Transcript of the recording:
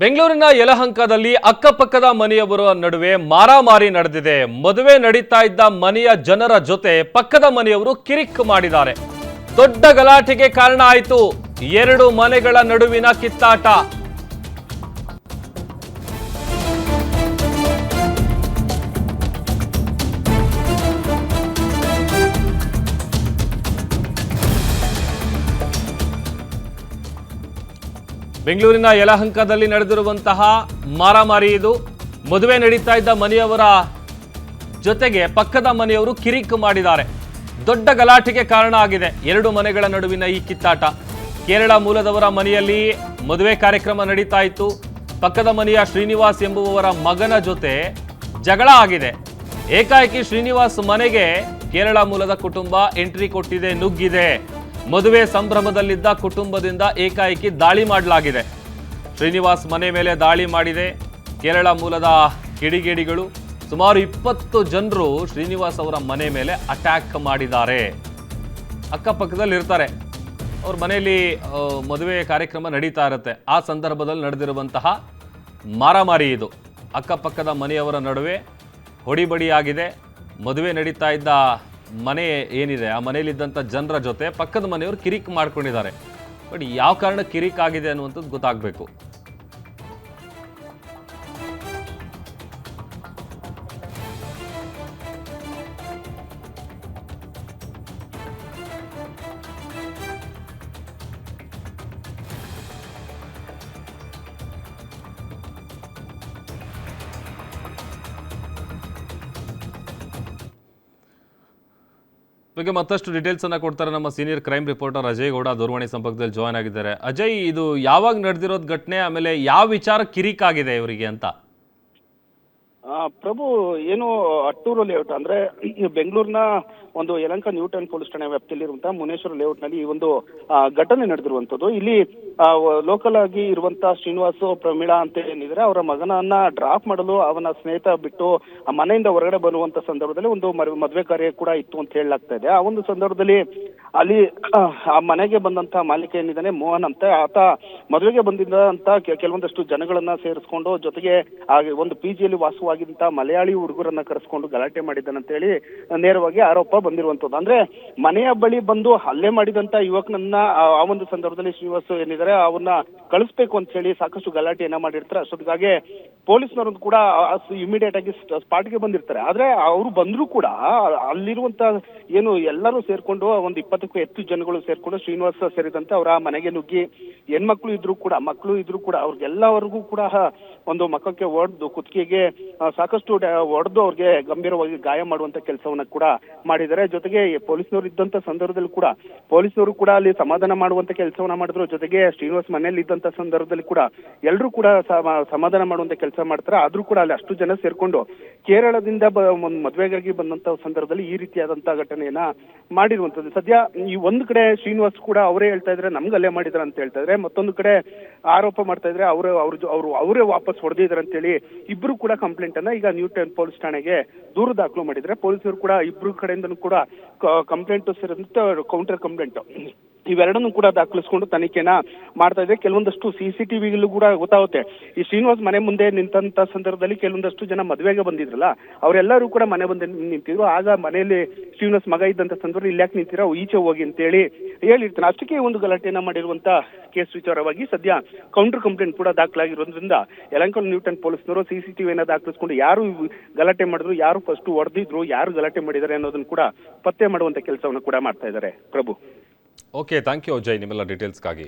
ಬೆಂಗಳೂರಿನ ಯಲಹಂಕದಲ್ಲಿ ಅಕ್ಕಪಕ್ಕದ ಮನೆಯವರ ನಡುವೆ ಮಾರಾಮಾರಿ ನಡೆದಿದೆ. ಮದುವೆ ನಡೀತಾ ಇದ್ದ ಮನೆಯ ಜನರ ಜೊತೆ ಪಕ್ಕದ ಮನೆಯವರು ಕಿರಿಕ್ ಮಾಡಿದ್ದಾರೆ. ದೊಡ್ಡ ಗಲಾಟೆಗೆ ಕಾರಣ ಆಯಿತು. ಎರಡು ಮನೆಗಳ ನಡುವಿನ ಕಿತ್ತಾಟ. ಬೆಂಗಳೂರಿನ ಯಲಹಂಕದಲ್ಲಿ ನಡೆದಿರುವಂತಹ ಮಾರಾಮಾರಿ ಇದು. ಮದುವೆ ನಡೀತಾ ಇದ್ದ ಮನೆಯವರ ಜೊತೆಗೆ ಪಕ್ಕದ ಮನೆಯವರು ಕಿರಿಕ್ ಮಾಡಿದ್ದಾರೆ. ದೊಡ್ಡ ಗಲಾಟೆಗೆ ಕಾರಣ ಆಗಿದೆ ಎರಡು ಮನೆಗಳ ನಡುವಿನ ಈ ಕಿತ್ತಾಟ. ಕೇರಳ ಮೂಲದವರ ಮನೆಯಲ್ಲಿ ಮದುವೆ ಕಾರ್ಯಕ್ರಮ ನಡೀತಾ ಇತ್ತು. ಪಕ್ಕದ ಮನೆಯ ಶ್ರೀನಿವಾಸ್ ಎಂಬುವವರ ಮಗನ ಜೊತೆ ಜಗಳ ಆಗಿದೆ. ಏಕಾಏಕಿ ಶ್ರೀನಿವಾಸ್ ಮನೆಗೆ ಕೇರಳ ಮೂಲದ ಕುಟುಂಬ ಎಂಟ್ರಿ ಕೊಟ್ಟಿದೆ, ನುಗ್ಗಿದೆ. ಮದುವೆ ಸಂಭ್ರಮದಲ್ಲಿದ್ದ ಕುಟುಂಬದಿಂದ ಏಕಾಏಕಿ ದಾಳಿ ಮಾಡಲಾಗಿದೆ. ಶ್ರೀನಿವಾಸ್ ಮನೆ ಮೇಲೆ ದಾಳಿ ಮಾಡಿದೆ ಕೇರಳ ಮೂಲದ ಕಿಡಿಗೇಡಿಗಳು. ಸುಮಾರು 20 ಜನರು ಶ್ರೀನಿವಾಸ್ ಅವರ ಮನೆ ಮೇಲೆ ಅಟ್ಯಾಕ್ ಮಾಡಿದ್ದಾರೆ. ಅಕ್ಕಪಕ್ಕದಲ್ಲಿ ಇರ್ತಾರೆ, ಅವ್ರ ಮನೆಯಲ್ಲಿ ಮದುವೆ ಕಾರ್ಯಕ್ರಮ ನಡೀತಾ ಇರುತ್ತೆ. ಆ ಸಂದರ್ಭದಲ್ಲಿ ನಡೆದಿರುವಂತಹ ಮಾರಾಮಾರಿ ಇದು. ಅಕ್ಕಪಕ್ಕದ ಮನೆಯವರ ನಡುವೆ ಹೊಡಿಬಡಿಯಾಗಿದೆ. ಮದುವೆ ನಡೀತಾ ಇದ್ದ ಮನೆ ಏನಿದೆ ಆ ಮನೆಯಲ್ಲಿದ್ದಂಥ ಜನರ ಜೊತೆ ಪಕ್ಕದ ಮನೆಯವರು ಕಿರಿಕ್ ಮಾಡ್ಕೊಂಡಿದ್ದಾರೆ. ಬಟ್ ಯಾವ ಕಾರಣ ಕಿರಿಕ್ ಆಗಿದೆ ಅನ್ನುವಂಥದ್ದು ಗೊತ್ತಾಗಬೇಕು. ಬಗ್ಗೆ ಮತ್ತಷ್ಟು ಡೀಟೇಲ್ಸ್ ಅನ್ನ ಕೊಡ್ತಾರೆ ನಮ್ಮ senior crime reporter Ajay Gowda ದೂರವಾಣಿ ಸಂಪರ್ಕದಲ್ಲಿ ಜಾಯ್ನ್ ಆಗಿದ್ದಾರೆ. ಅಜಯ್, ಇದು ಯಾವಾಗ ನಡೆದಿರೋದು ಘಟನೆ, ಆಮೇಲೆ ಯಾವ ವಿಚಾರ ಕಿರಿಕ್ ಆಗಿದೆ ಇವರಿಗೆ ಅಂತ? ಪ್ರಭು, ಏನು ಅಟ್ಟೂರು ಲೇಔಟ್ ಅಂದ್ರೆ ಬೆಂಗಳೂರಿನ ಒಂದು ಯಲಹಂಕ ನ್ಯೂ ಟೌನ್ ಪೊಲೀಸ್ ಠಾಣೆ ವ್ಯಾಪ್ತಿಯಲ್ಲಿರುವಂತಹ ಮುನೇಶ್ವರ ಲೇಔಟ್ ನಲ್ಲಿ ಈ ಒಂದು ಘಟನೆ ನಡೆದಿರುವಂತದ್ದು. ಇಲ್ಲಿ ಲೋಕಲ್ ಆಗಿ ಇರುವಂತಹ ಶ್ರೀನಿವಾಸ್ ಪ್ರಮೀಳಾ ಅಂತ ಏನಿದ್ರೆ ಅವರ ಮಗನನ್ನ ಡ್ರಾಪ್ ಮಾಡಲು ಅವನ ಸ್ನೇಹಿತ ಬಿಟ್ಟು ಆ ಮನೆಯಿಂದ ಹೊರಗಡೆ ಬರುವಂತ ಸಂದರ್ಭದಲ್ಲಿ ಒಂದು ಮದುವೆ ಕಾರ್ಯ ಕೂಡ ಇತ್ತು ಅಂತ ಹೇಳಲಾಗ್ತಾ ಇದೆ. ಆ ಒಂದು ಸಂದರ್ಭದಲ್ಲಿ ಅಲ್ಲಿ ಆ ಮನೆಗೆ ಬಂದಂತ ಮಾಲೀಕ ಏನಿದ್ದಾನೆ ಮೋಹನ್ ಅಂತ, ಆತ ಮದುವೆಗೆ ಬಂದಿದ್ದಂತ ಕೆಲವೊಂದಷ್ಟು ಜನಗಳನ್ನ ಸೇರಿಸ್ಕೊಂಡು ಜೊತೆಗೆ ಒಂದು ಪಿಜಿಯಲ್ಲಿ ವಾಸವಾಗಿದ್ದಂತ ಮಲಯಾಳಿ ಹುಡುಗರನ್ನ ಕರೆಸ್ಕೊಂಡು ಗಲಾಟೆ ಮಾಡಿದ್ದಾನಂತ ಹೇಳಿ ನೇರವಾಗಿ ಆರೋಪ ಬಂದಿರುವಂತದ್ದು. ಅಂದ್ರೆ ಮನೆಯ ಬಳಿ ಬಂದು ಹಲ್ಲೆ ಮಾಡಿದಂತ ಯುವಕನನ್ನ ಆ ಒಂದು ಸಂದರ್ಭದಲ್ಲಿ ಶ್ರೀನಿವಾಸ್ ಏನಿದ್ದಾರೆ ಅವನ್ನ ಕಳಿಸ್ಬೇಕು ಅಂತ ಹೇಳಿ ಸಾಕಷ್ಟು ಗಲಾಟೆಯನ್ನ ಮಾಡಿರ್ತಾರೆ. ಅಷ್ಟೊತ್ತಿಗೆ ಪೊಲೀಸ್ನವರು ಕೂಡ ಇಮಿಡಿಯೇಟ್ ಆಗಿ ಸ್ಪಾಟ್ಗೆ ಬಂದಿರ್ತಾರೆ. ಆದ್ರೆ ಅವರು ಬಂದ್ರು ಕೂಡ ಅಲ್ಲಿರುವಂತ ಏನು ಎಲ್ಲರೂ ಸೇರ್ಕೊಂಡು ಒಂದು 20ಕ್ಕೂ ಹೆಚ್ಚು ಜನಗಳು ಸೇರ್ಕೊಂಡು ಶ್ರೀನಿವಾಸ್ ಸೇರಿದಂತೆ ಅವರ ಮನೆಗೆ ನುಗ್ಗಿ ಮಕ್ಕಳು ಇದ್ರು ಕೂಡ ಅವ್ರಿಗೆಲ್ಲವರೆಗೂ ಕೂಡ ಒಂದು ಮಕ್ಕಕ್ಕೆ ಹೊಡೆದು ಕುತ್ತಿಗೆಗೆ ಸಾಕಷ್ಟು ಹೊಡೆದು ಅವ್ರಿಗೆ ಗಂಭೀರವಾಗಿ ಗಾಯ ಮಾಡುವಂತ ಕೆಲಸವನ್ನ ಕೂಡ ಮಾಡಿದ್ದಾರೆ. ಜೊತೆಗೆ ಪೊಲೀಸ್ನವರು ಇದ್ದಂತ ಸಂದರ್ಭದಲ್ಲಿ ಕೂಡ ಪೊಲೀಸ್ನವರು ಕೂಡ ಅಲ್ಲಿ ಸಮಾಧಾನ ಮಾಡುವಂತ ಕೆಲಸವನ್ನ ಮಾಡಿದ್ರು. ಜೊತೆಗೆ ಶ್ರೀನಿವಾಸ್ ಮನೆಯಲ್ಲಿ ಇದ್ದಂತ ಸಂದರ್ಭದಲ್ಲಿ ಕೂಡ ಎಲ್ಲರೂ ಕೂಡ ಸಮಾಧಾನ ಮಾಡುವಂತ ಕೆಲಸ ಮಾಡ್ತಾರೆ. ಆದ್ರೂ ಕೂಡ ಅಲ್ಲಿ ಅಷ್ಟು ಜನ ಸೇರ್ಕೊಂಡು ಕೇರಳದಿಂದ ಒಂದು ಮದುವೆಗಾಗಿ ಬಂದಂತ ಸಂದರ್ಭದಲ್ಲಿ ಈ ರೀತಿಯಾದಂತಹ ಘಟನೆಯನ್ನ ಮಾಡಿರುವಂತದ್ದು. ಸದ್ಯ ಈ ಒಂದು ಕಡೆ ಶ್ರೀನಿವಾಸ್ ಕೂಡ ಅವರೇ ಹೇಳ್ತಾ ಇದ್ರೆ ನಮ್ಗೆ ಅಲ್ಲೇ ಮಾಡಿದಾರೆ ಅಂತ ಹೇಳ್ತಾ ಇದ್ರೆ, ಮತ್ತೊಂದು ಕಡೆ ಆರೋಪ ಮಾಡ್ತಾ ಇದ್ರೆ ಅವರೇ ವಾಪಸ್ ಹೊಡೆದಿದ್ದಾರೆ ಅಂತ ಹೇಳಿ ಇಬ್ರು ಕೂಡ ಕಂಪ್ಲೇಂಟ್ ಅನ್ನ ಈಗ ನ್ಯೂ ಟೌನ್ ಪೊಲೀಸ್ ಠಾಣೆಗೆ ದೂರು ದಾಖಲು ಮಾಡಿದ್ರೆ ಪೊಲೀಸರು ಕೂಡ ಇಬ್ರು ಕಡೆಯಿಂದನೂ ಕೂಡ ಕಂಪ್ಲೇಂಟ್ ಸೇರಿದಂತೆ ಕೌಂಟರ್ ಕಂಪ್ಲೇಂಟ್ ಇವೆರಡನ್ನು ಕೂಡ ದಾಖಲಿಸಿಕೊಂಡು ತನಿಖೆನ ಮಾಡ್ತಾ ಇದೆ. ಕೆಲವೊಂದಷ್ಟು CCTVಗಳು ಕೂಡ ಗೊತ್ತಾಗುತ್ತೆ. ಈ ಶ್ರೀನಿವಾಸ್ ಮನೆ ಮುಂದೆ ನಿಂತ ಸಂದರ್ಭದಲ್ಲಿ ಕೆಲವೊಂದಷ್ಟು ಜನ ಮದುವೆಗೆ ಬಂದಿದ್ರಲ್ಲ ಅವರೆಲ್ಲರೂ ಕೂಡ ಮನೆ ಬಂದು ನಿಂತಿದ್ರು. ಆಗ ಮನೆಯಲ್ಲಿ ಶ್ರೀನಿವಾಸ್ ಮಗ ಇದ್ದಂತ ಸಂದರ್ಭದಲ್ಲಿ ಇಲ್ಲಿ ಯಾಕೆ ನಿಂತಿರೋ, ಈಚೆ ಹೋಗಿ ಅಂತ ಹೇಳಿರ್ತಾನೆ. ಅಷ್ಟಕ್ಕೆ ಒಂದು ಗಲಾಟೆಯನ್ನ ಮಾಡಿರುವಂತ ಕೇಸ್ ವಿಚಾರವಾಗಿ ಸದ್ಯ ಕೌಂಟರ್ ಕಂಪ್ಲೇಂಟ್ ಕೂಡ ದಾಖಲಾಗಿರೋದ್ರಿಂದ ಯಲಹಂಕ ನ್ಯೂ ಟೌನ್ ಪೊಲೀಸ್ನವರು CCTVಯನ್ನ ದಾಖಲಿಸಿಕೊಂಡು ಯಾರು ಗಲಾಟೆ ಮಾಡಿದ್ರು, ಯಾರು ಫಸ್ಟ್ ಹೊಡೆದಿದ್ರು, ಯಾರು ಗಲಾಟೆ ಮಾಡಿದ್ದಾರೆ ಅನ್ನೋದನ್ನ ಕೂಡ ಪತ್ತೆ ಮಾಡುವಂತ ಕೆಲಸವನ್ನು ಕೂಡ ಮಾಡ್ತಾ ಇದ್ದಾರೆ. ಪ್ರಭು, ಓಕೆ, ಥ್ಯಾಂಕ್ ಯು ಅಜಯ್ ನಿಮ್ಮೆಲ್ಲ ಡೀಟೇಲ್ಸ್ಗಾಗಿ.